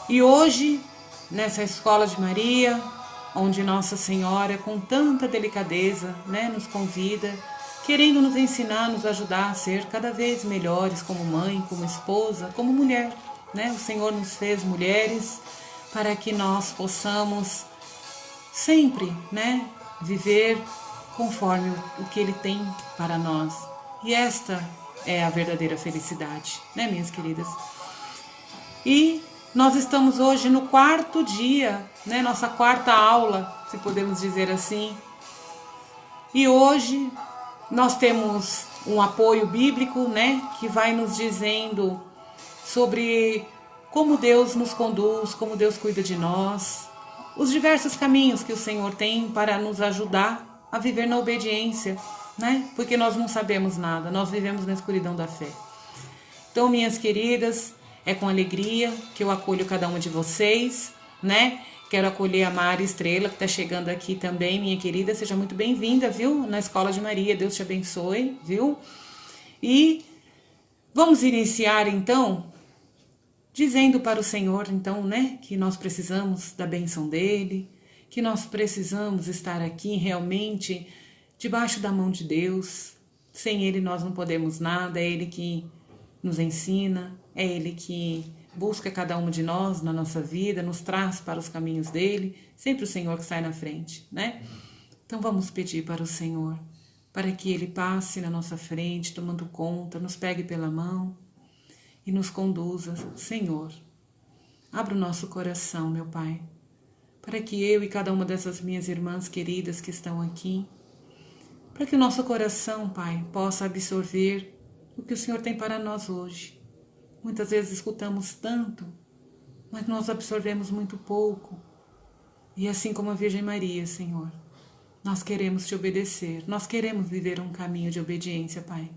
E hoje, nessa Escola de Maria, onde Nossa Senhora, com tanta delicadeza, nos convida, querendo nos ensinar, nos ajudar a ser cada vez melhores como mãe, como esposa, como mulher. O Senhor nos fez mulheres para que nós possamos sempre viver conforme o que Ele tem para nós. E esta é a verdadeira felicidade, minhas queridas? E nós estamos hoje no quarto dia, nossa quarta aula, se podemos dizer assim. E hoje nós temos um apoio bíblico, que vai nos dizendo sobre como Deus nos conduz, como Deus cuida de nós, os diversos caminhos que o Senhor tem para nos ajudar a viver na obediência, porque nós não sabemos nada, nós vivemos na escuridão da fé. Então, minhas queridas, é com alegria que eu acolho cada uma de vocês, Quero acolher a Mari Estrela, que está chegando aqui também, minha querida. Seja muito bem-vinda, viu? Na Escola de Maria. Deus te abençoe, viu? E vamos iniciar, então, dizendo para o Senhor, então, que nós precisamos da bênção dEle, que nós precisamos estar aqui realmente debaixo da mão de Deus. Sem Ele nós não podemos nada, é Ele que nos ensina, é Ele que busca cada uma de nós na nossa vida, nos traz para os caminhos dEle, sempre o Senhor que sai na frente, Então vamos pedir para o Senhor, para que Ele passe na nossa frente, tomando conta, nos pegue pela mão e nos conduza. Senhor, abra o nosso coração, meu Pai, para que eu e cada uma dessas minhas irmãs queridas que estão aqui, para que o nosso coração, Pai, possa absorver o que o Senhor tem para nós hoje. Muitas vezes escutamos tanto, mas nós absorvemos muito pouco. E assim como a Virgem Maria, Senhor, nós queremos te obedecer, nós queremos viver um caminho de obediência, Pai.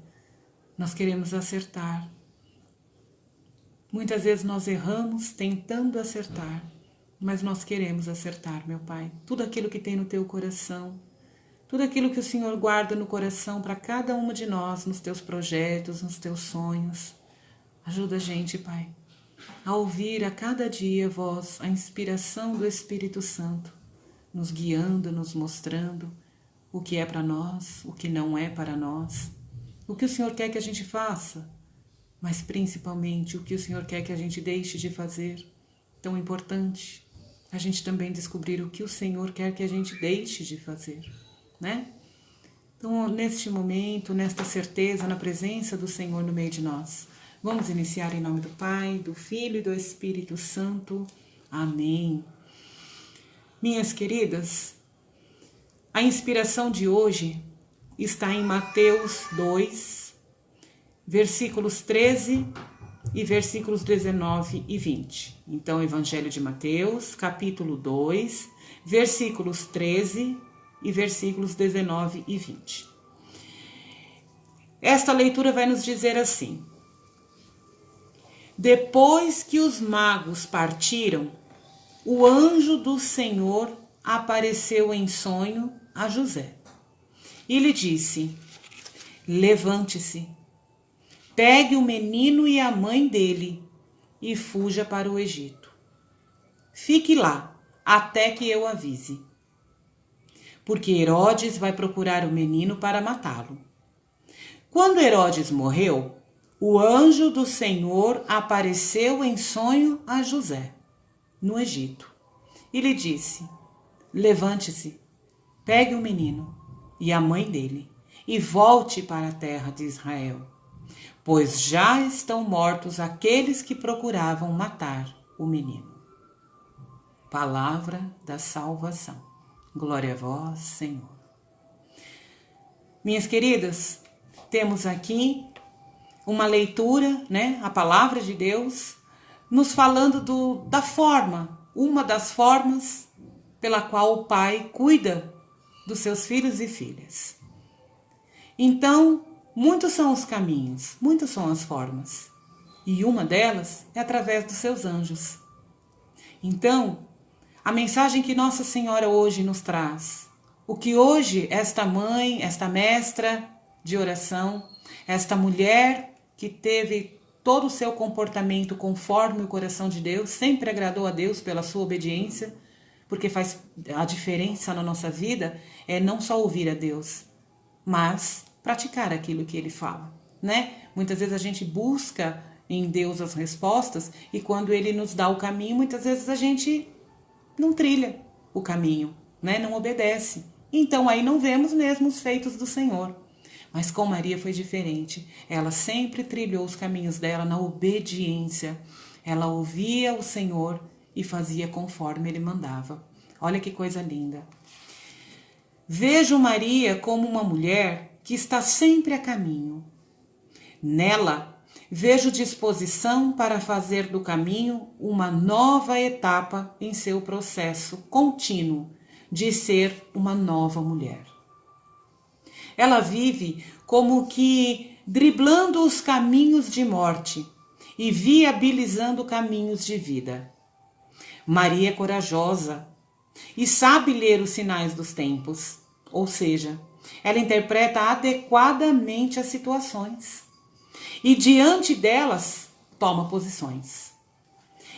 Nós queremos acertar. Muitas vezes nós erramos tentando acertar, mas nós queremos acertar, meu Pai. Tudo aquilo que tem no teu coração, tudo aquilo que o Senhor guarda no coração para cada uma de nós, nos teus projetos, nos teus sonhos. Ajuda a gente, Pai, a ouvir a cada dia a voz, a inspiração do Espírito Santo, nos guiando, nos mostrando o que é para nós, o que não é para nós, o que o Senhor quer que a gente faça, mas principalmente o que o Senhor quer que a gente deixe de fazer. Tão importante a gente também descobrir o que o Senhor quer que a gente deixe de fazer, Então, neste momento, nesta certeza, na presença do Senhor no meio de nós, vamos iniciar em nome do Pai, do Filho e do Espírito Santo. Amém. Minhas queridas, a inspiração de hoje está em Mateus 2, versículos 13 e versículos 19 e 20. Então, Evangelho de Mateus, capítulo 2, versículos 13 e versículos 19 e 20. Esta leitura vai nos dizer assim: depois que os magos partiram, o anjo do Senhor apareceu em sonho a José e lhe disse: levante-se, pegue o menino e a mãe dele e fuja para o Egito. Fique lá até que eu avise, porque Herodes vai procurar o menino para matá-lo. Quando Herodes morreu, o anjo do Senhor apareceu em sonho a José, no Egito, e lhe disse: levante-se, pegue o menino e a mãe dele e volte para a terra de Israel, pois já estão mortos aqueles que procuravam matar o menino. Palavra da salvação. Glória a vós, Senhor. Minhas queridas, temos aqui uma leitura, a palavra de Deus, nos falando da forma, uma das formas pela qual o Pai cuida dos seus filhos e filhas. Então, muitos são os caminhos, muitas são as formas, e uma delas é através dos seus anjos. Então, a mensagem que Nossa Senhora hoje nos traz, o que hoje esta mãe, esta mestra de oração, esta mulher que teve todo o seu comportamento conforme o coração de Deus, sempre agradou a Deus pela sua obediência, porque faz a diferença na nossa vida é não só ouvir a Deus, mas praticar aquilo que Ele fala, né? Muitas vezes a gente busca em Deus as respostas e quando Ele nos dá o caminho, muitas vezes a gente não trilha o caminho, né? Não obedece. Então aí não vemos mesmo os feitos do Senhor. Mas com Maria foi diferente. Ela sempre trilhou os caminhos dela na obediência. Ela ouvia o Senhor e fazia conforme Ele mandava. Olha que coisa linda. Vejo Maria como uma mulher que está sempre a caminho. Nela, vejo disposição para fazer do caminho uma nova etapa em seu processo contínuo de ser uma nova mulher. Ela vive como que driblando os caminhos de morte e viabilizando caminhos de vida. Maria é corajosa e sabe ler os sinais dos tempos, ou seja, ela interpreta adequadamente as situações e diante delas toma posições.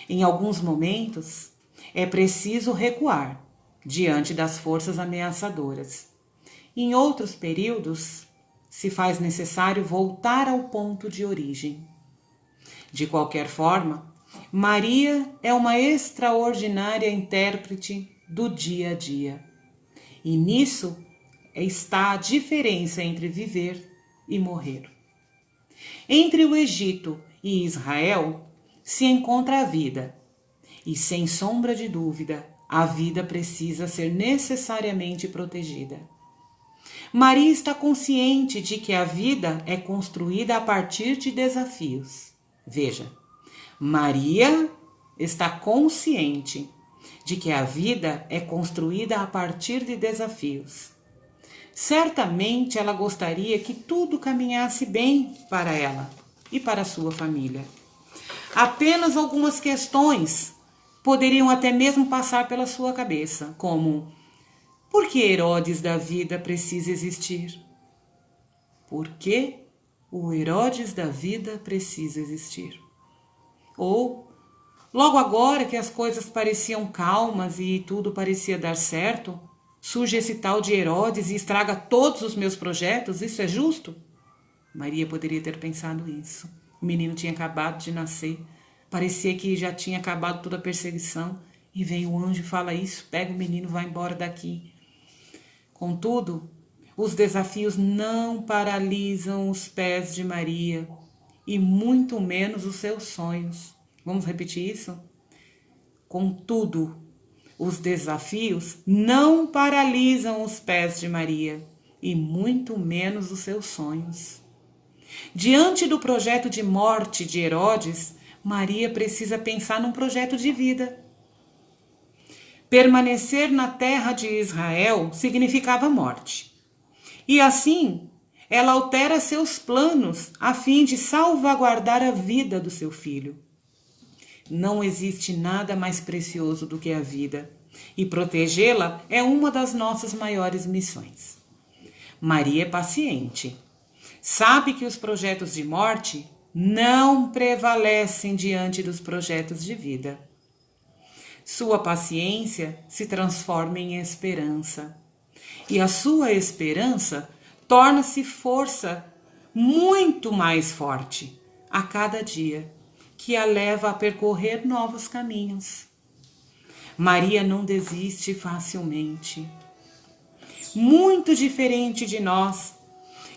Em alguns momentos é preciso recuar diante das forças ameaçadoras. Em outros períodos se faz necessário voltar ao ponto de origem. De qualquer forma, Maria é uma extraordinária intérprete do dia a dia. E nisso está a diferença entre viver e morrer. Entre o Egito e Israel se encontra a vida. E sem sombra de dúvida, a vida precisa ser necessariamente protegida. Maria está consciente de que a vida é construída a partir de desafios. Veja, Maria está consciente de que a vida é construída a partir de desafios. Certamente ela gostaria que tudo caminhasse bem para ela e para a sua família. Apenas algumas questões poderiam até mesmo passar pela sua cabeça, como: por que Herodes da vida precisa existir? Por que o Herodes da vida precisa existir? Ou, logo agora que as coisas pareciam calmas e tudo parecia dar certo, surge esse tal de Herodes e estraga todos os meus projetos, isso é justo? Maria poderia ter pensado isso. O menino tinha acabado de nascer, parecia que já tinha acabado toda a perseguição, e vem o anjo e fala isso, pega o menino e vai embora daqui. Contudo, os desafios não paralisam os pés de Maria e muito menos os seus sonhos. Vamos repetir isso? Contudo, os desafios não paralisam os pés de Maria e muito menos os seus sonhos. Diante do projeto de morte de Herodes, Maria precisa pensar num projeto de vida. Permanecer na terra de Israel significava morte. E assim, ela altera seus planos a fim de salvaguardar a vida do seu filho. Não existe nada mais precioso do que a vida, e protegê-la é uma das nossas maiores missões. Maria é paciente. Sabe que os projetos de morte não prevalecem diante dos projetos de vida. Sua paciência se transforma em esperança. E a sua esperança torna-se força muito mais forte a cada dia, que a leva a percorrer novos caminhos. Maria não desiste facilmente. Muito diferente de nós,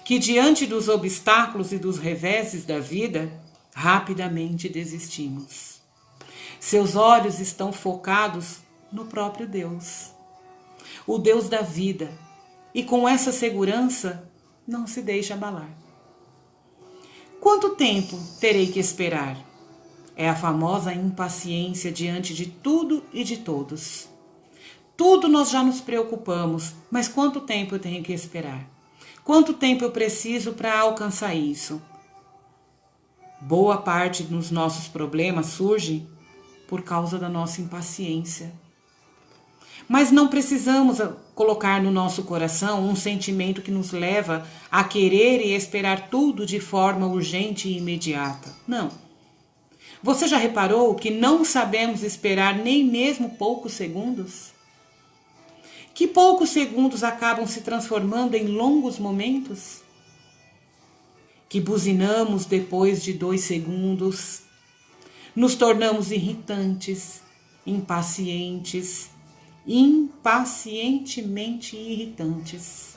que diante dos obstáculos e dos reveses da vida, rapidamente desistimos. Seus olhos estão focados no próprio Deus, o Deus da vida, e com essa segurança não se deixa abalar. Quanto tempo terei que esperar? É a famosa impaciência diante de tudo e de todos. Tudo nós já nos preocupamos, mas quanto tempo eu tenho que esperar? Quanto tempo eu preciso para alcançar isso? Boa parte dos nossos problemas surge por causa da nossa impaciência. Mas não precisamos colocar no nosso coração um sentimento que nos leva a querer e esperar tudo de forma urgente e imediata. Não. Você já reparou que não sabemos esperar nem mesmo poucos segundos? Que poucos segundos acabam se transformando em longos momentos? Que buzinamos depois de 2 segundos, nos tornamos irritantes, impacientemente irritantes.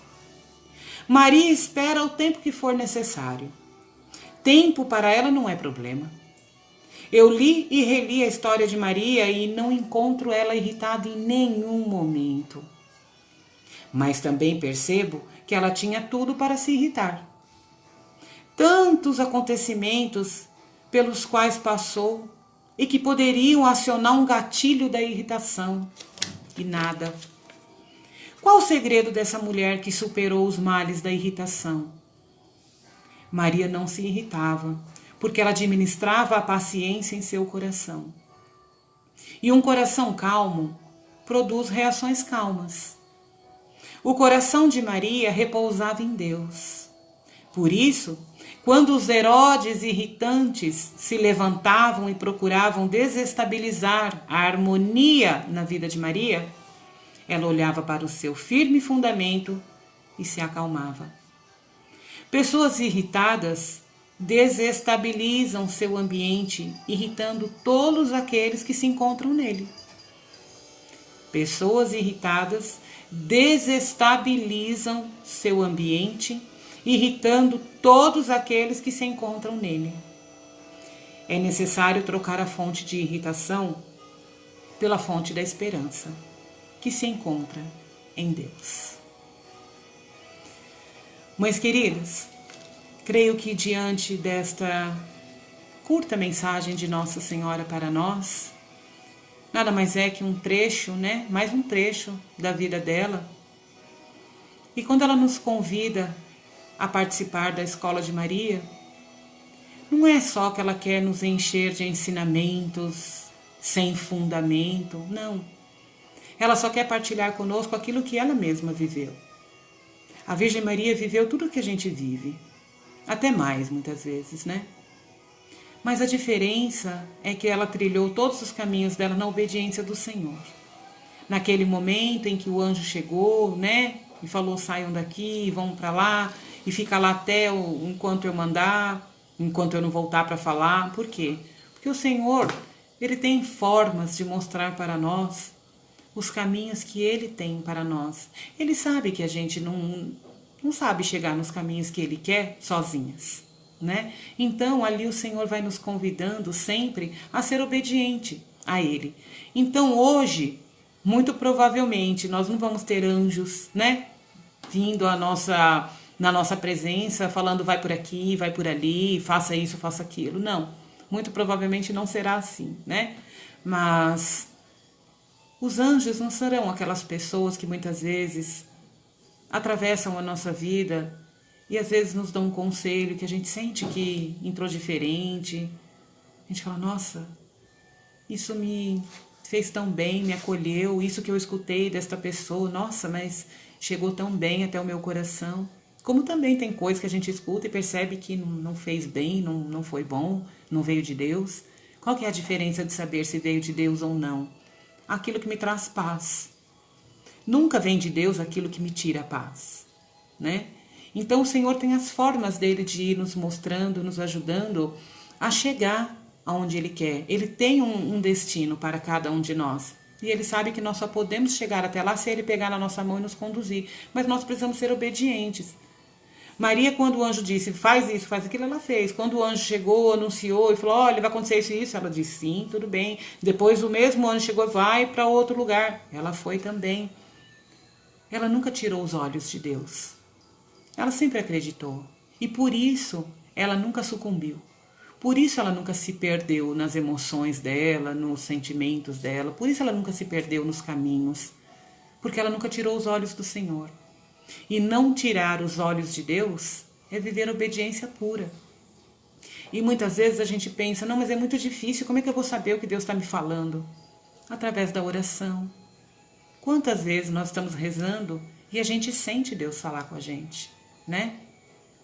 Maria espera o tempo que for necessário. Tempo para ela não é problema. Eu li e reli a história de Maria e não encontro ela irritada em nenhum momento. Mas também percebo que ela tinha tudo para se irritar. Tantos acontecimentos pelos quais passou e que poderiam acionar um gatilho da irritação. E nada. Qual o segredo dessa mulher que superou os males da irritação? Maria não se irritava, porque ela administrava a paciência em seu coração. E um coração calmo produz reações calmas. O coração de Maria repousava em Deus. Por isso, quando os Herodes irritantes se levantavam e procuravam desestabilizar a harmonia na vida de Maria, ela olhava para o seu firme fundamento e se acalmava. Pessoas irritadas desestabilizam seu ambiente, irritando todos aqueles que se encontram nele. Pessoas irritadas desestabilizam seu ambiente, irritando todos aqueles que se encontram nele. É necessário trocar a fonte de irritação pela fonte da esperança, que se encontra em Deus. Mães queridas, creio que diante desta curta mensagem de Nossa Senhora para nós, nada mais é que um trecho, mais um trecho da vida dela. E quando ela nos convida a participar da Escola de Maria, não é só que ela quer nos encher de ensinamentos sem fundamento, não. Ela só quer partilhar conosco aquilo que ela mesma viveu. A Virgem Maria viveu tudo o que a gente vive, até mais muitas vezes, Mas a diferença é que ela trilhou todos os caminhos dela na obediência do Senhor. Naquele momento em que o anjo chegou, e falou: saiam daqui, vão para lá, e fica lá até enquanto eu mandar, enquanto eu não voltar para falar. Por quê? Porque o Senhor, Ele tem formas de mostrar para nós os caminhos que Ele tem para nós. Ele sabe que a gente não sabe chegar nos caminhos que Ele quer sozinhas, Então ali o Senhor vai nos convidando sempre a ser obediente a Ele. Então hoje, muito provavelmente, nós não vamos ter anjos, vindo na nossa presença, falando vai por aqui, vai por ali, faça isso, faça aquilo. Não, muito provavelmente não será assim, Mas os anjos não serão aquelas pessoas que muitas vezes atravessam a nossa vida e às vezes nos dão um conselho que a gente sente que entrou diferente. A gente fala: nossa, isso me fez tão bem, me acolheu, isso que eu escutei desta pessoa, nossa, mas chegou tão bem até o meu coração. Como também tem coisas que a gente escuta e percebe que não fez bem, não foi bom, não veio de Deus. Qual que é a diferença de saber se veio de Deus ou não? Aquilo que me traz paz. Nunca vem de Deus aquilo que me tira a paz, Então o Senhor tem as formas dele de ir nos mostrando, nos ajudando a chegar aonde Ele quer. Ele tem um destino para cada um de nós. E Ele sabe que nós só podemos chegar até lá se Ele pegar na nossa mão e nos conduzir. Mas nós precisamos ser obedientes. Maria, quando o anjo disse, faz isso, faz aquilo, ela fez. Quando o anjo chegou, anunciou e falou: olha, vai acontecer isso e isso, ela disse: sim, tudo bem. Depois o mesmo anjo chegou: vai para outro lugar. Ela foi também. Ela nunca tirou os olhos de Deus. Ela sempre acreditou. E por isso ela nunca sucumbiu. Por isso ela nunca se perdeu nas emoções dela, nos sentimentos dela. Por isso ela nunca se perdeu nos caminhos. Porque ela nunca tirou os olhos do Senhor. E não tirar os olhos de Deus é viver obediência pura. E muitas vezes a gente pensa: não, mas é muito difícil, como é que eu vou saber o que Deus está me falando? Através da oração. Quantas vezes nós estamos rezando e a gente sente Deus falar com a gente, né?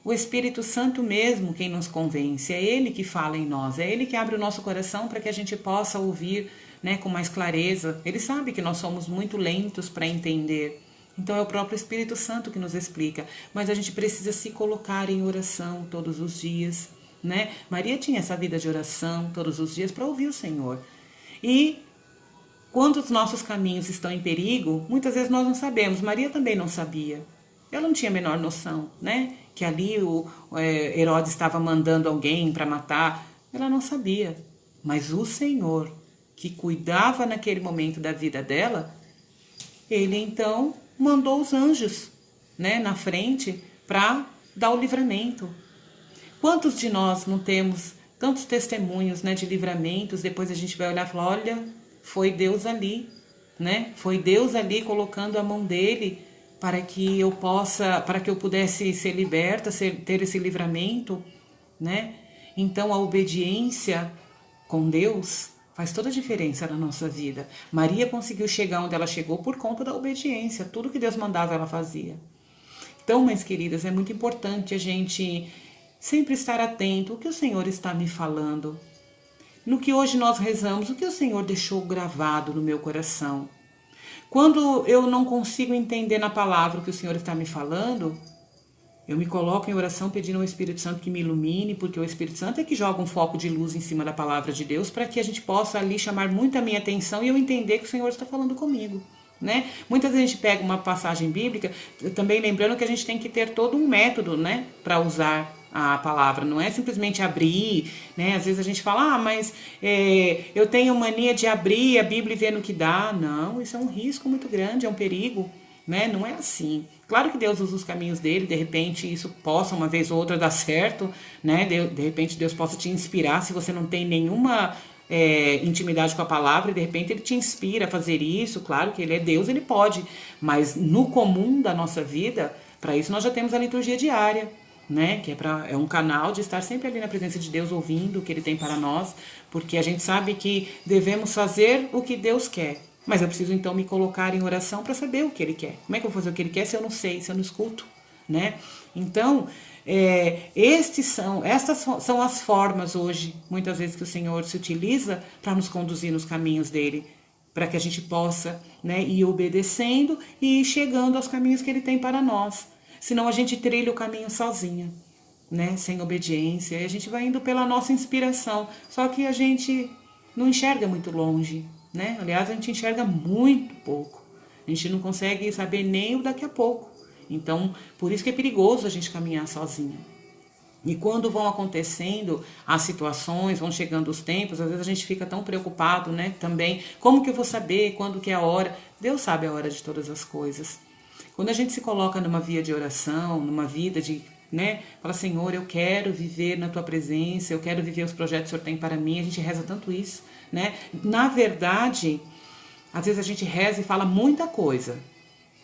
O Espírito Santo mesmo quem nos convence, é Ele que fala em nós, é Ele que abre o nosso coração para que a gente possa ouvir, né, com mais clareza. Ele sabe que nós somos muito lentos para entender, então é o próprio Espírito Santo que nos explica, mas a gente precisa se colocar em oração todos os dias, né? Maria tinha essa vida de oração todos os dias para ouvir o Senhor. E quando os nossos caminhos estão em perigo, muitas vezes nós não sabemos. Maria também não sabia. Ela não tinha a menor noção, né? Que ali Herodes estava mandando alguém para matar. Ela não sabia. Mas o Senhor, que cuidava naquele momento da vida dela, Ele então mandou os anjos, né, na frente para dar o livramento. Quantos de nós não temos tantos testemunhos, né, de livramentos? Depois a gente vai olhar e falar, olha, foi Deus ali, né? Foi Deus ali colocando a mão dele para que eu pudesse ser liberta, ter esse livramento, né? Então a obediência com Deus faz toda a diferença na nossa vida. Maria conseguiu chegar onde ela chegou por conta da obediência. Tudo que Deus mandava ela fazia. Então, minhas queridas, é muito importante a gente sempre estar atento. O que o Senhor está me falando? No que hoje nós rezamos, o que o Senhor deixou gravado no meu coração? Quando eu não consigo entender na palavra o que o Senhor está me falando, eu me coloco em oração pedindo ao Espírito Santo que me ilumine, porque o Espírito Santo é que joga um foco de luz em cima da palavra de Deus, para que a gente possa ali chamar muito a minha atenção e eu entender que o Senhor está falando comigo, né? Muitas vezes a gente pega uma passagem bíblica, também lembrando que a gente tem que ter todo um método, né, para usar a palavra, não é simplesmente abrir, né? Às vezes a gente fala, mas eu tenho mania de abrir a Bíblia e ver no que dá. Não, isso é um risco muito grande, é um perigo, né? Não é assim. Claro que Deus usa os caminhos dele, de repente isso possa uma vez ou outra dar certo, né? De repente Deus possa te inspirar se você não tem nenhuma intimidade com a palavra e de repente ele te inspira a fazer isso. Claro que ele é Deus, ele pode, mas no comum da nossa vida, para isso nós já temos a liturgia diária, né? Que é um canal de estar sempre ali na presença de Deus, ouvindo o que Ele tem para nós, porque a gente sabe que devemos fazer o que Deus quer, mas eu preciso então me colocar em oração para saber o que Ele quer. Como é que eu vou fazer o que Ele quer se eu não sei, se eu não escuto, né? Então, estas são as formas hoje, muitas vezes, que o Senhor se utiliza para nos conduzir nos caminhos dele, para que a gente possa, né, ir obedecendo e ir chegando aos caminhos que Ele tem para nós. Senão a gente trilha o caminho sozinha, né? Sem obediência. E a gente vai indo pela nossa inspiração. Só que a gente não enxerga muito longe, né? Aliás, a gente enxerga muito pouco. A gente não consegue saber nem o daqui a pouco. Então, por isso que é perigoso a gente caminhar sozinho. E quando vão acontecendo as situações, vão chegando os tempos, às vezes a gente fica tão preocupado, né? Também, como que eu vou saber quando que é a hora? Deus sabe a hora de todas as coisas. Quando a gente se coloca numa via de oração, numa vida de, né, fala, Senhor, eu quero viver na Tua presença, eu quero viver os projetos que o Senhor tem para mim, a gente reza tanto isso, né? Na verdade, às vezes a gente reza e fala muita coisa,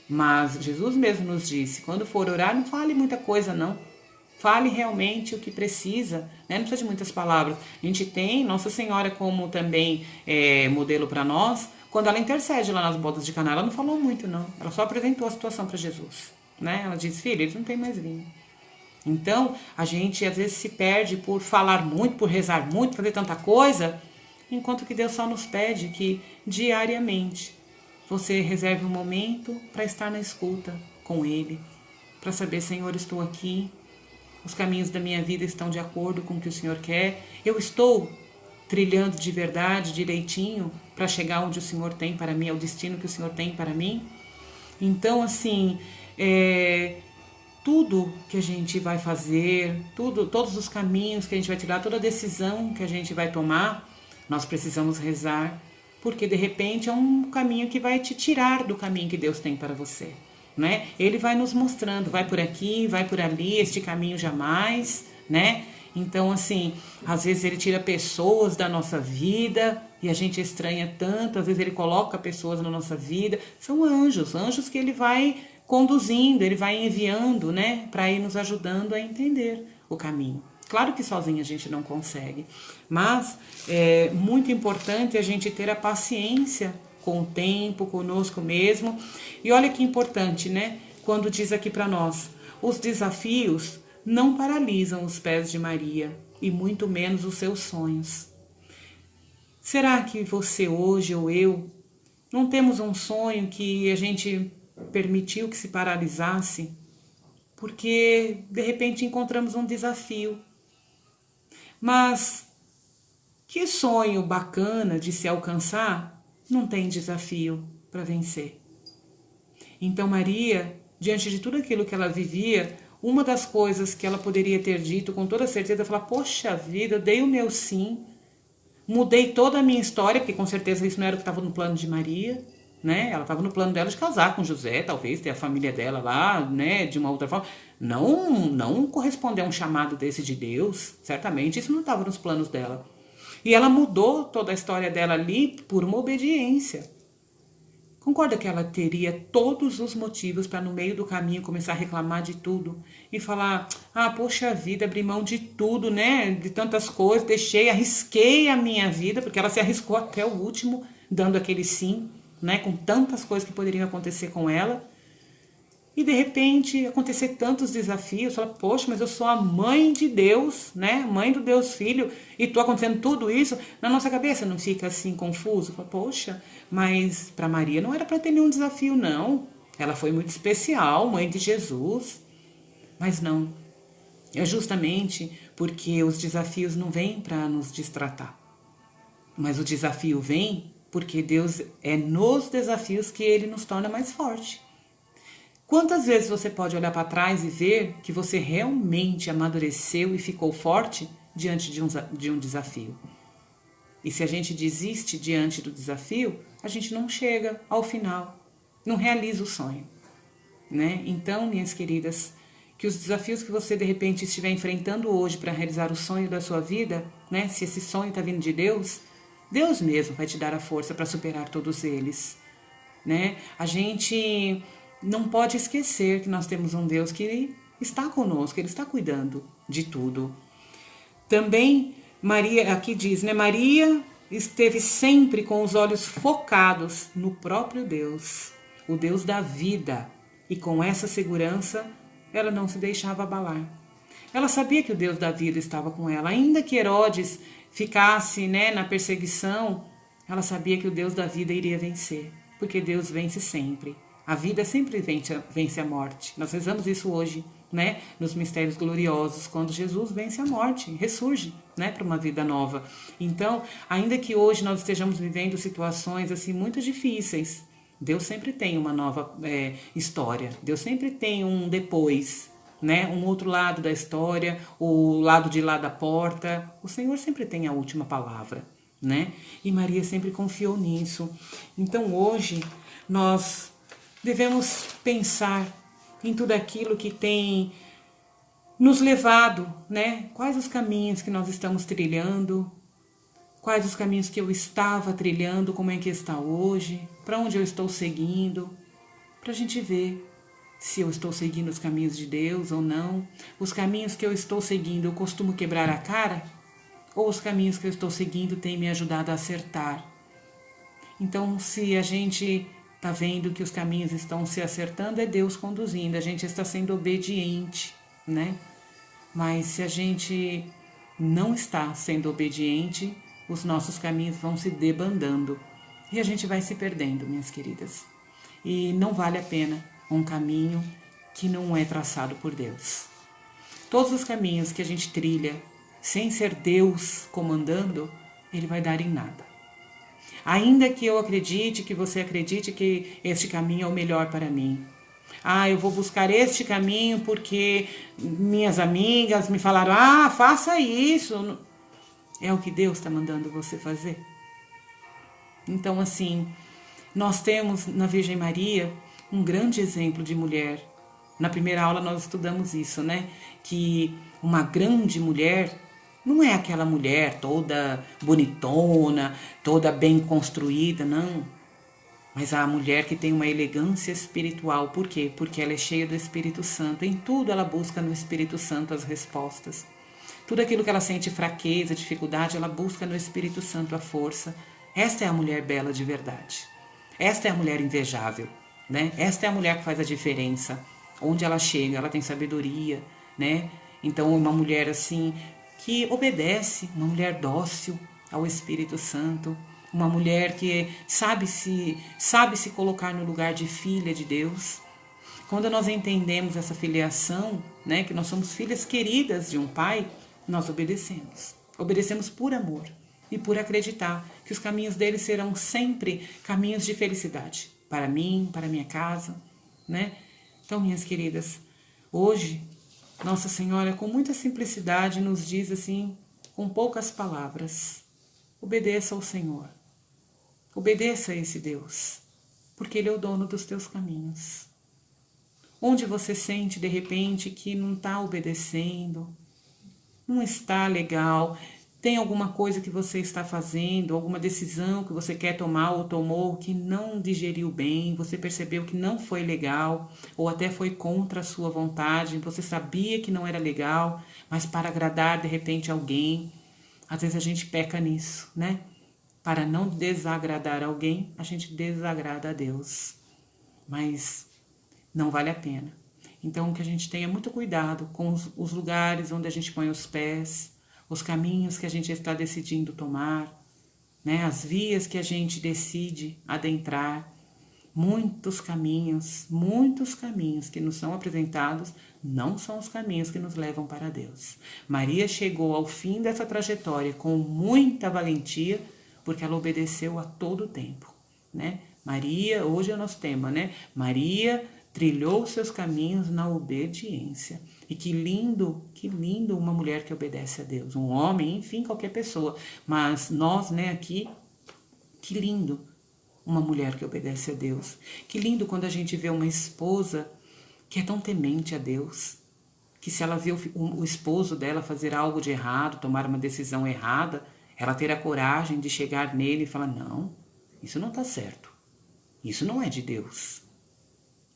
mas Jesus mesmo nos disse, quando for orar, não fale muita coisa, não. Fale realmente o que precisa, né? Não precisa de muitas palavras. A gente tem Nossa Senhora como também modelo para nós. Quando ela intercede lá nas bodas de Caná, ela não falou muito, não. Ela só apresentou a situação para Jesus, né? Ela disse, filho, eles não têm mais vinho. Então, a gente às vezes se perde por falar muito, por rezar muito, fazer tanta coisa, enquanto que Deus só nos pede que diariamente você reserve um momento para estar na escuta com Ele, para saber, Senhor, estou aqui, os caminhos da minha vida estão de acordo com o que o Senhor quer, eu estou trilhando de verdade, direitinho, para chegar onde o Senhor tem para mim, ao destino que o Senhor tem para mim. Então, assim, tudo que a gente vai fazer, todos os caminhos que a gente vai tirar, toda decisão que a gente vai tomar, nós precisamos rezar, porque de repente é um caminho que vai te tirar do caminho que Deus tem para você, né? Ele vai nos mostrando, vai por aqui, vai por ali, este caminho jamais, né? Então, assim, às vezes ele tira pessoas da nossa vida e a gente estranha tanto, às vezes ele coloca pessoas na nossa vida, são anjos que ele vai conduzindo, ele vai enviando, né, para ir nos ajudando a entender o caminho. Claro que sozinho a gente não consegue, mas é muito importante a gente ter a paciência com o tempo, conosco mesmo. E olha que importante, né? Quando diz aqui para nós, os desafios não paralisam os pés de Maria, e muito menos os seus sonhos. Será que você hoje ou eu não temos um sonho que a gente permitiu que se paralisasse? Porque de repente encontramos um desafio. Mas que sonho bacana de se alcançar não tem desafio para vencer. Então Maria, diante de tudo aquilo que ela vivia, uma das coisas que ela poderia ter dito com toda certeza é falar: poxa vida, eu dei o meu sim, mudei toda a minha história, porque com certeza isso não era o que estava no plano de Maria, né? Ela estava no plano dela de casar com José, talvez ter a família dela lá, né, de uma outra forma. Não corresponder a um chamado desse de Deus, certamente isso não estava nos planos dela. E ela mudou toda a história dela ali por uma obediência. Concorda que ela teria todos os motivos para no meio do caminho começar a reclamar de tudo e falar: ah, poxa vida, abri mão de tudo, né? De tantas coisas, arrisquei a minha vida, porque ela se arriscou até o último, dando aquele sim, né? Com tantas coisas que poderiam acontecer com ela. E de repente acontecer tantos desafios, fala: poxa, mas eu sou a mãe de Deus, né? Mãe do Deus Filho, e tô acontecendo tudo isso. Na nossa cabeça não fica assim confuso? Fala: poxa, mas para Maria não era para ter nenhum desafio, não. Ela foi muito especial, mãe de Jesus. Mas não. É justamente porque os desafios não vêm para nos distratar. Mas o desafio vem porque Deus é nos desafios que Ele nos torna mais forte. Quantas vezes você pode olhar para trás e ver que você realmente amadureceu e ficou forte diante de um desafio? E se a gente desiste diante do desafio, a gente não chega ao final, não realiza o sonho, né? Então, minhas queridas, que os desafios que você de repente estiver enfrentando hoje para realizar o sonho da sua vida, né? Se esse sonho está vindo de Deus, Deus mesmo vai te dar a força para superar todos eles, né? A gente não pode esquecer que nós temos um Deus que está conosco, Ele está cuidando de tudo. Também Maria, aqui diz, né? Maria esteve sempre com os olhos focados no próprio Deus, o Deus da vida. E com essa segurança, ela não se deixava abalar. Ela sabia que o Deus da vida estava com ela. Ainda que Herodes ficasse, né, na perseguição, ela sabia que o Deus da vida iria vencer. Porque Deus vence sempre. A vida sempre vence a morte. Nós rezamos isso hoje, né? Nos mistérios gloriosos, quando Jesus vence a morte, ressurge, né? Para uma vida nova. Então, ainda que hoje nós estejamos vivendo situações assim muito difíceis, Deus sempre tem uma nova história. Deus sempre tem um depois, né? Um outro lado da história, o lado de lá da porta. O Senhor sempre tem a última palavra, né? E Maria sempre confiou nisso. Então, hoje nós devemos pensar em tudo aquilo que tem nos levado, né? Quais os caminhos que nós estamos trilhando, quais os caminhos que eu estava trilhando, como é que está hoje, para onde eu estou seguindo, para a gente ver se eu estou seguindo os caminhos de Deus ou não. Os caminhos que eu estou seguindo, eu costumo quebrar a cara? Ou os caminhos que eu estou seguindo têm me ajudado a acertar? Então, se a gente está vendo que os caminhos estão se acertando, é Deus conduzindo, a gente está sendo obediente, né? Mas se a gente não está sendo obediente, os nossos caminhos vão se debandando e a gente vai se perdendo, minhas queridas. E não vale a pena um caminho que não é traçado por Deus. Todos os caminhos que a gente trilha sem ser Deus comandando, Ele vai dar em nada. Ainda que eu acredite, que você acredite que este caminho é o melhor para mim. Ah, eu vou buscar este caminho porque minhas amigas me falaram: ah, faça isso. É o que Deus está mandando você fazer? Então, assim, nós temos na Virgem Maria um grande exemplo de mulher. Na primeira aula nós estudamos isso, né? Que uma grande mulher não é aquela mulher toda bonitona, toda bem construída, não. Mas a mulher que tem uma elegância espiritual. Por quê? Porque ela é cheia do Espírito Santo. Em tudo ela busca no Espírito Santo as respostas. Tudo aquilo que ela sente fraqueza, dificuldade, ela busca no Espírito Santo a força. Esta é a mulher bela de verdade. Esta é a mulher invejável, né? Esta é a mulher que faz a diferença. Onde ela chega, ela tem sabedoria, né? Então, uma mulher assim que obedece, uma mulher dócil ao Espírito Santo, uma mulher que sabe se colocar no lugar de filha de Deus. Quando nós entendemos essa filiação, né, que nós somos filhas queridas de um pai, nós obedecemos. Obedecemos por amor e por acreditar que os caminhos dele serão sempre caminhos de felicidade para mim, para minha casa, né? Então, minhas queridas, hoje Nossa Senhora com muita simplicidade nos diz assim, com poucas palavras: obedeça ao Senhor. Obedeça a esse Deus, porque Ele é o dono dos teus caminhos. Onde você sente de repente que não está obedecendo, não está legal, tem alguma coisa que você está fazendo, alguma decisão que você quer tomar ou tomou que não digeriu bem, você percebeu que não foi legal, ou até foi contra a sua vontade, você sabia que não era legal, mas para agradar de repente alguém, às vezes a gente peca nisso, né? Para não desagradar alguém, a gente desagrada a Deus. Mas não vale a pena. Então, que a gente tenha muito cuidado com os lugares onde a gente põe os pés, os caminhos que a gente está decidindo tomar, né? As vias que a gente decide adentrar. Muitos caminhos que nos são apresentados não são os caminhos que nos levam para Deus. Maria chegou ao fim dessa trajetória com muita valentia, porque ela obedeceu a todo tempo, né? Maria, hoje é o nosso tema, né? Maria trilhou seus caminhos na obediência. E que lindo uma mulher que obedece a Deus. Um homem, enfim, qualquer pessoa. Mas nós, né, aqui, que lindo uma mulher que obedece a Deus. Que lindo quando a gente vê uma esposa que é tão temente a Deus, que se ela vê o esposo dela fazer algo de errado, tomar uma decisão errada, ela ter a coragem de chegar nele e falar: não, isso não está certo, isso não é de Deus.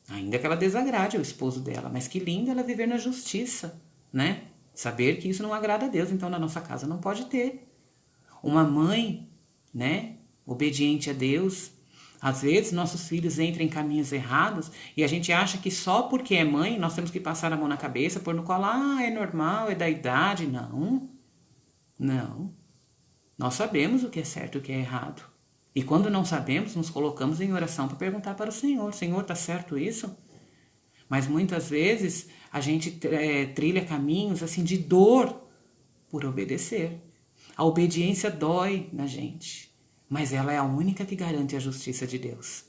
Ainda que ela desagrade o esposo dela, mas que lindo ela viver na justiça, né? Saber que isso não agrada a Deus, então na nossa casa não pode ter. Uma mãe, né, obediente a Deus. Às vezes nossos filhos entram em caminhos errados e a gente acha que só porque é mãe nós temos que passar a mão na cabeça, pôr no colo: é normal, é da idade. Não, não. Nós sabemos o que é certo e o que é errado. E quando não sabemos, nos colocamos em oração para perguntar para o Senhor: Senhor, está certo isso? Mas muitas vezes a gente trilha caminhos assim de dor por obedecer. A obediência dói na gente, mas ela é a única que garante a justiça de Deus.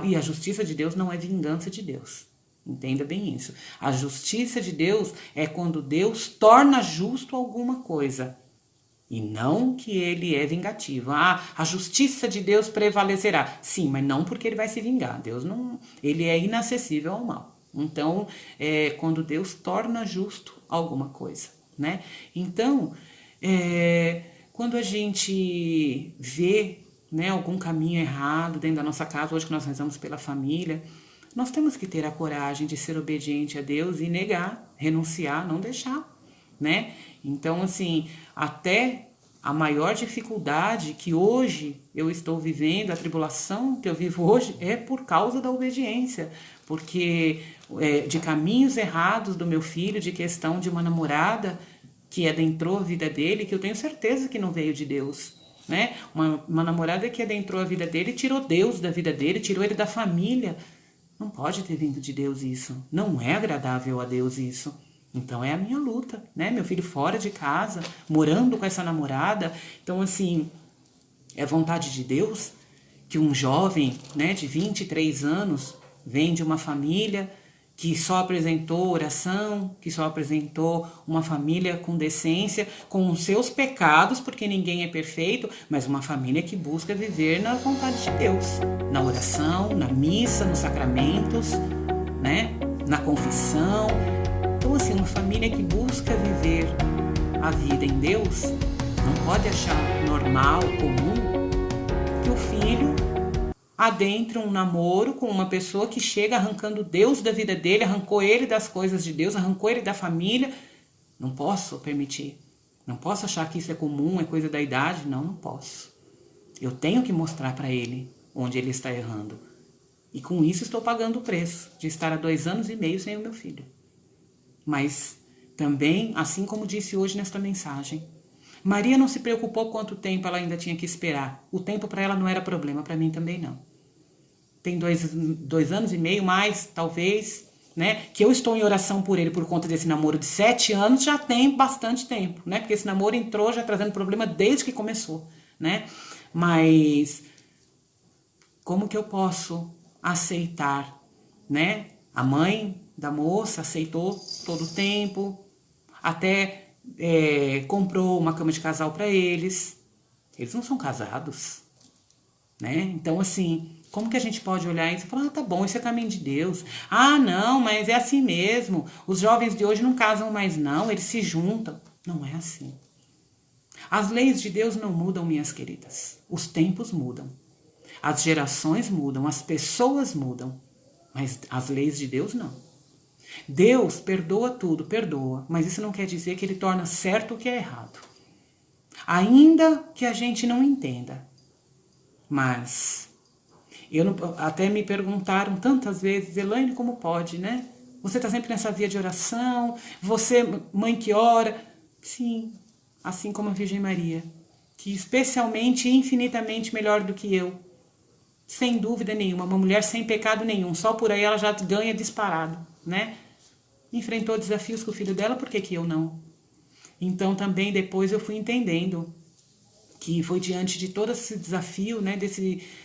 E a justiça de Deus não é vingança de Deus. Entenda bem isso. A justiça de Deus é quando Deus torna justo alguma coisa. E não que ele é vingativo. A justiça de Deus prevalecerá. Sim, mas não porque ele vai se vingar. Deus não, ele é inacessível ao mal. Então, quando Deus torna justo alguma coisa, né? Então, quando a gente vê, né, algum caminho errado dentro da nossa casa, hoje que nós rezamos pela família, nós temos que ter a coragem de ser obediente a Deus e negar, renunciar, não deixar, né? Então, assim, até a maior dificuldade que hoje eu estou vivendo, a tribulação que eu vivo hoje, é por causa da obediência, porque de caminhos errados do meu filho, de questão de uma namorada que adentrou a vida dele, que eu tenho certeza que não veio de Deus, né? Uma namorada que adentrou a vida dele, tirou Deus da vida dele, tirou ele da família. Não pode ter vindo de Deus isso. Não é agradável a Deus isso. Então é a minha luta, né? Meu filho fora de casa, morando com essa namorada. Então, assim, é vontade de Deus que um jovem, né, de 23 anos vem de uma família que só apresentou oração, que só apresentou uma família com decência, com os seus pecados, porque ninguém é perfeito, mas uma família que busca viver na vontade de Deus, na oração, na missa, nos sacramentos, né, na confissão. Então, assim, uma família que busca viver a vida em Deus não pode achar normal, comum, que o filho adentre um namoro com uma pessoa que chega arrancando Deus da vida dele, arrancou ele das coisas de Deus, arrancou ele da família. Não posso permitir. Não posso achar que isso é comum, é coisa da idade. Não posso. Eu tenho que mostrar para ele onde ele está errando. E com isso estou pagando o preço de estar há 2 anos e meio sem o meu filho. Mas também, assim como disse hoje nesta mensagem, Maria não se preocupou quanto tempo ela ainda tinha que esperar. O tempo para ela não era problema, para mim também não. Tem 2 anos e meio mais, talvez, né? Que eu estou em oração por ele por conta desse namoro de 7 anos, já tem bastante tempo, né? Porque esse namoro entrou já trazendo problema desde que começou, né? Mas como que eu posso aceitar, né? A mãe da moça aceitou todo o tempo, até comprou uma cama de casal para eles. Eles não são casados, né? Então, assim, como que a gente pode olhar isso e falar, tá bom, isso é caminho de Deus. Ah, não, mas é assim mesmo. Os jovens de hoje não casam mais não, eles se juntam. Não é assim. As leis de Deus não mudam, minhas queridas. Os tempos mudam. As gerações mudam, as pessoas mudam. Mas as leis de Deus não. Deus perdoa tudo, perdoa. Mas isso não quer dizer que ele torna certo o que é errado. Ainda que a gente não entenda. Mas até me perguntaram tantas vezes, Elaine, como pode, né? Você está sempre nessa via de oração, você, mãe que ora. Sim, assim como a Virgem Maria, que especialmente e infinitamente melhor do que eu. Sem dúvida nenhuma, uma mulher sem pecado nenhum, só por aí ela já ganha disparado, né? Enfrentou desafios com o filho dela, por que que eu não? Então também depois eu fui entendendo que foi diante de todo esse desafio, né,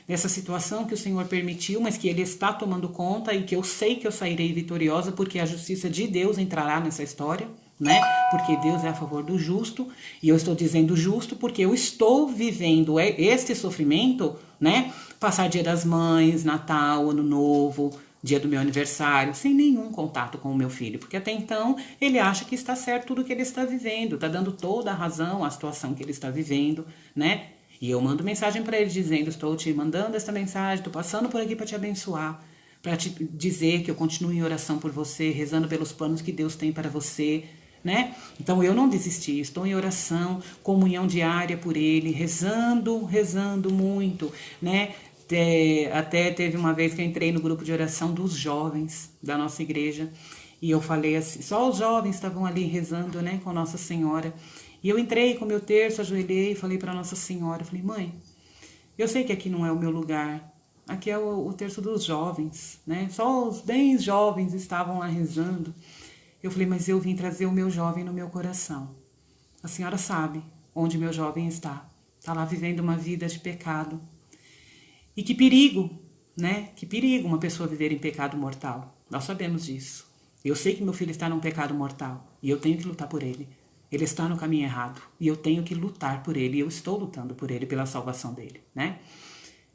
dessa situação que o Senhor permitiu, mas que Ele está tomando conta e que eu sei que eu sairei vitoriosa, porque a justiça de Deus entrará nessa história, né, porque Deus é a favor do justo, e eu estou dizendo justo porque eu estou vivendo este sofrimento, né, passar Dia das Mães, Natal, Ano Novo, dia do meu aniversário, sem nenhum contato com o meu filho, porque até então ele acha que está certo tudo que ele está vivendo, está dando toda a razão à situação que ele está vivendo, né? E eu mando mensagem para ele dizendo, estou te mandando essa mensagem, estou passando por aqui para te abençoar, para te dizer que eu continuo em oração por você, rezando pelos planos que Deus tem para você, né? Então eu não desisti, estou em oração, comunhão diária por ele, rezando muito, né? Até teve uma vez que eu entrei no grupo de oração dos jovens da nossa igreja e eu falei assim, só os jovens estavam ali rezando, né, com Nossa Senhora, e eu entrei com o meu terço, ajoelhei e falei para Nossa Senhora, falei, mãe, eu sei que aqui não é o meu lugar, aqui é o terço dos jovens, né, só os bem jovens estavam lá rezando. Eu falei, mas eu vim trazer o meu jovem no meu coração. A senhora sabe onde meu jovem está lá vivendo uma vida de pecado. E que perigo, né? Que perigo uma pessoa viver em pecado mortal. Nós sabemos disso. Eu sei que meu filho está num pecado mortal e eu tenho que lutar por ele. Ele está no caminho errado e eu tenho que lutar por ele. E eu estou lutando por ele, pela salvação dele, né?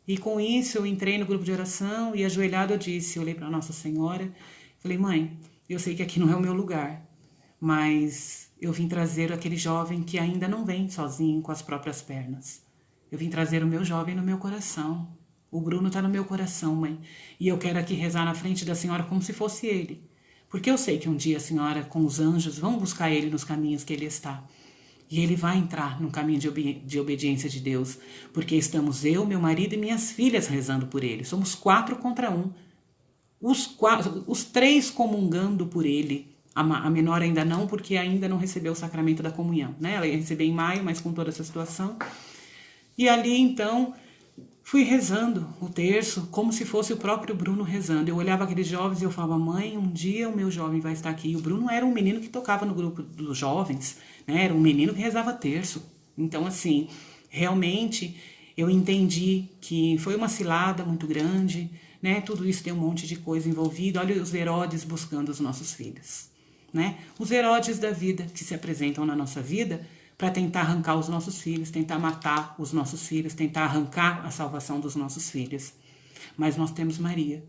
E com isso eu entrei no grupo de oração e ajoelhado eu olhei para Nossa Senhora, falei, mãe, eu sei que aqui não é o meu lugar, mas eu vim trazer aquele jovem que ainda não vem sozinho com as próprias pernas. Eu vim trazer o meu jovem no meu coração. O Bruno está no meu coração, mãe. E eu quero aqui rezar na frente da senhora como se fosse ele. Porque eu sei que um dia a senhora, com os anjos, vão buscar ele nos caminhos que ele está. E ele vai entrar no caminho de obediência de Deus. Porque estamos eu, meu marido e minhas filhas rezando por ele. Somos 4 contra 1. Os 3 comungando por ele. A menor ainda não, porque ainda não recebeu o sacramento da comunhão, né? Ela ia receber em maio, mas com toda essa situação. E ali, então, fui rezando o terço, como se fosse o próprio Bruno rezando. Eu olhava aqueles jovens e eu falava, mãe, um dia o meu jovem vai estar aqui. E o Bruno era um menino que tocava no grupo dos jovens, né? Era um menino que rezava terço. Então, assim, realmente eu entendi que foi uma cilada muito grande, né? Tudo isso tem um monte de coisa envolvida. Olha os Herodes buscando os nossos filhos, né? Os Herodes da vida que se apresentam na nossa vida para tentar arrancar os nossos filhos, tentar matar os nossos filhos, tentar arrancar a salvação dos nossos filhos. Mas nós temos Maria.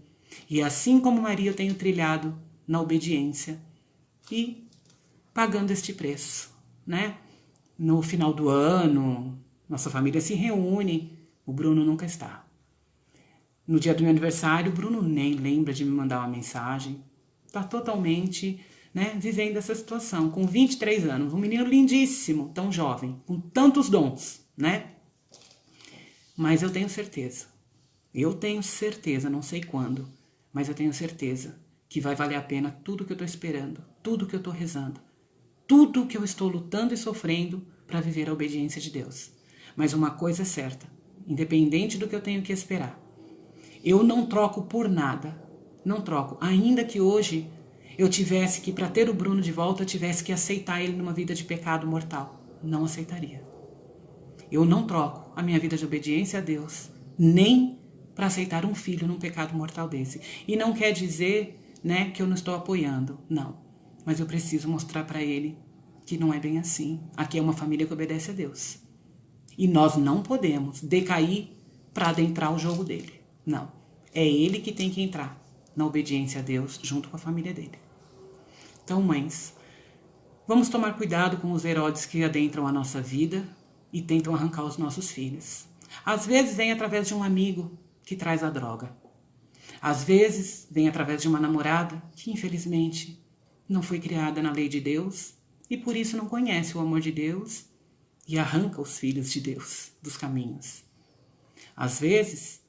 E assim como Maria, eu tenho trilhado na obediência e pagando este preço, né? No final do ano, nossa família se reúne, o Bruno nunca está. No dia do meu aniversário, o Bruno nem lembra de me mandar uma mensagem. Está totalmente, né, vivendo essa situação, com 23 anos, um menino lindíssimo, tão jovem, com tantos dons, né? Mas eu tenho certeza Eu tenho certeza, não sei quando, mas eu tenho certeza que vai valer a pena tudo que eu estou esperando, tudo que eu estou rezando, tudo que eu estou lutando e sofrendo para viver a obediência de Deus. Mas uma coisa é certa, independente do que eu tenho que esperar, eu não troco por nada, não troco. Ainda que hoje eu tivesse que, para ter o Bruno de volta, eu tivesse que aceitar ele numa vida de pecado mortal, não aceitaria. Eu não troco a minha vida de obediência a Deus, nem para aceitar um filho num pecado mortal desse. E não quer dizer, né, que eu não estou apoiando, não. Mas eu preciso mostrar para ele que não é bem assim. Aqui é uma família que obedece a Deus. E nós não podemos decair para adentrar o jogo dele. Não. É ele que tem que entrar na obediência a Deus junto com a família dele. Então, mães, vamos tomar cuidado com os Herodes que adentram a nossa vida e tentam arrancar os nossos filhos. Às vezes vem através de um amigo que traz a droga. Às vezes vem através de uma namorada que, infelizmente, não foi criada na lei de Deus e por isso não conhece o amor de Deus e arranca os filhos de Deus dos caminhos. Às vezes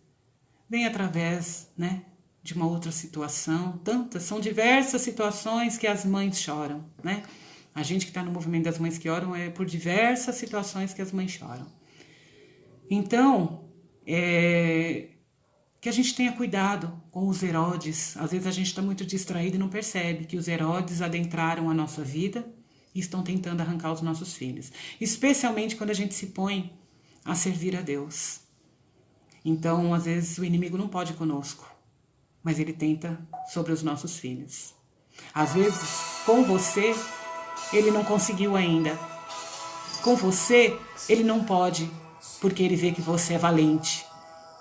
vem através, né, de uma outra situação, são diversas situações que as mães choram, né? A gente que está no movimento das mães que oram é por diversas situações que as mães choram. Então, que a gente tenha cuidado com os Herodes. Às vezes a gente está muito distraído e não percebe que os Herodes adentraram a nossa vida e estão tentando arrancar os nossos filhos. Especialmente quando a gente se põe a servir a Deus. Então, às vezes o inimigo não pode conosco, mas ele tenta sobre os nossos filhos. Às vezes, com você, ele não conseguiu ainda. Com você, ele não pode, porque ele vê que você é valente.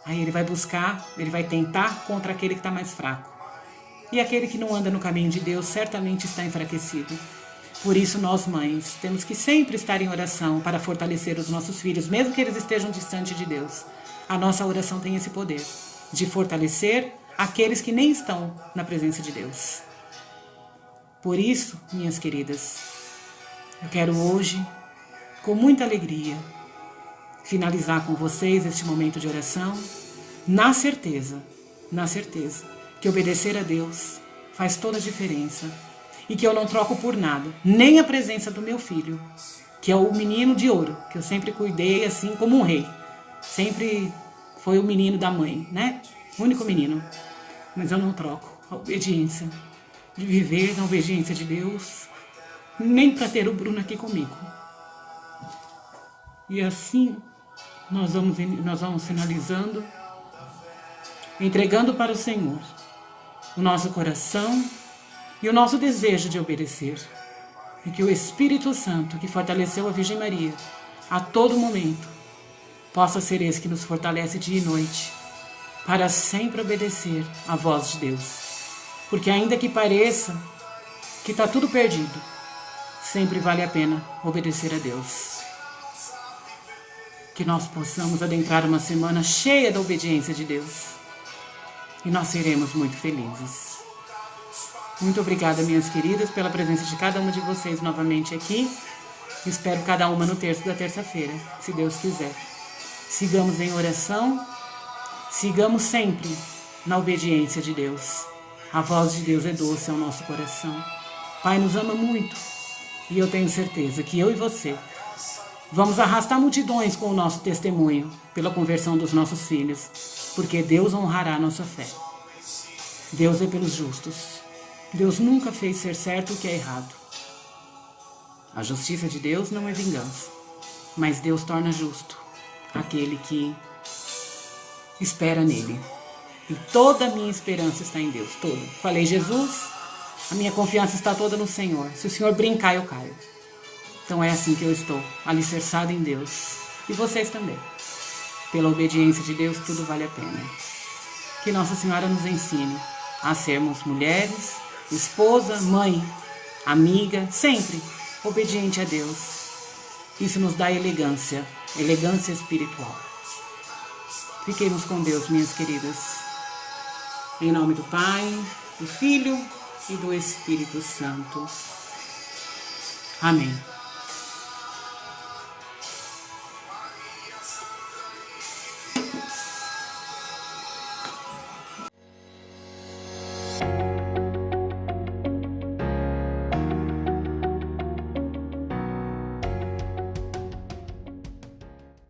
Aí ele vai buscar, ele vai tentar contra aquele que está mais fraco. E aquele que não anda no caminho de Deus certamente está enfraquecido. Por isso nós, mães, temos que sempre estar em oração para fortalecer os nossos filhos, mesmo que eles estejam distantes de Deus. A nossa oração tem esse poder de fortalecer aqueles que nem estão na presença de Deus. Por isso, minhas queridas, eu quero hoje, com muita alegria, finalizar com vocês este momento de oração, na certeza que obedecer a Deus faz toda a diferença e que eu não troco por nada, nem a presença do meu filho, que é o menino de ouro, que eu sempre cuidei assim como um rei. Sempre foi o menino da mãe, né? O único menino. Mas eu não troco a obediência de viver na obediência de Deus, nem para ter o Bruno aqui comigo. E assim nós vamos finalizando, entregando para o Senhor o nosso coração e o nosso desejo de obedecer. E que o Espírito Santo, que fortaleceu a Virgem Maria a todo momento, possa ser esse que nos fortalece dia e noite, para sempre obedecer à voz de Deus. Porque ainda que pareça que está tudo perdido, sempre vale a pena obedecer a Deus. Que nós possamos adentrar uma semana cheia da obediência de Deus. E nós seremos muito felizes. Muito obrigada, minhas queridas, pela presença de cada uma de vocês novamente aqui. Espero cada uma no terço da terça-feira, se Deus quiser. Sigamos em oração, sigamos sempre na obediência de Deus. A voz de Deus é doce ao nosso coração. Pai nos ama muito e eu tenho certeza que eu e você vamos arrastar multidões com o nosso testemunho pela conversão dos nossos filhos, porque Deus honrará a nossa fé. Deus é pelos justos. Deus nunca fez ser certo o que é errado. A justiça de Deus não é vingança, mas Deus torna justo aquele que espera nele. E toda a minha esperança está em Deus, toda. Falei, Jesus, a minha confiança está toda no Senhor. Se o Senhor brincar, eu caio. Então é assim que eu estou, alicerçada em Deus. E vocês também. Pela obediência de Deus, tudo vale a pena. Que Nossa Senhora nos ensine a sermos mulheres, esposa, mãe, amiga, sempre obediente a Deus. Isso nos dá elegância espiritual. Fiquemos com Deus, minhas queridas. Em nome do Pai, do Filho e do Espírito Santo. Amém.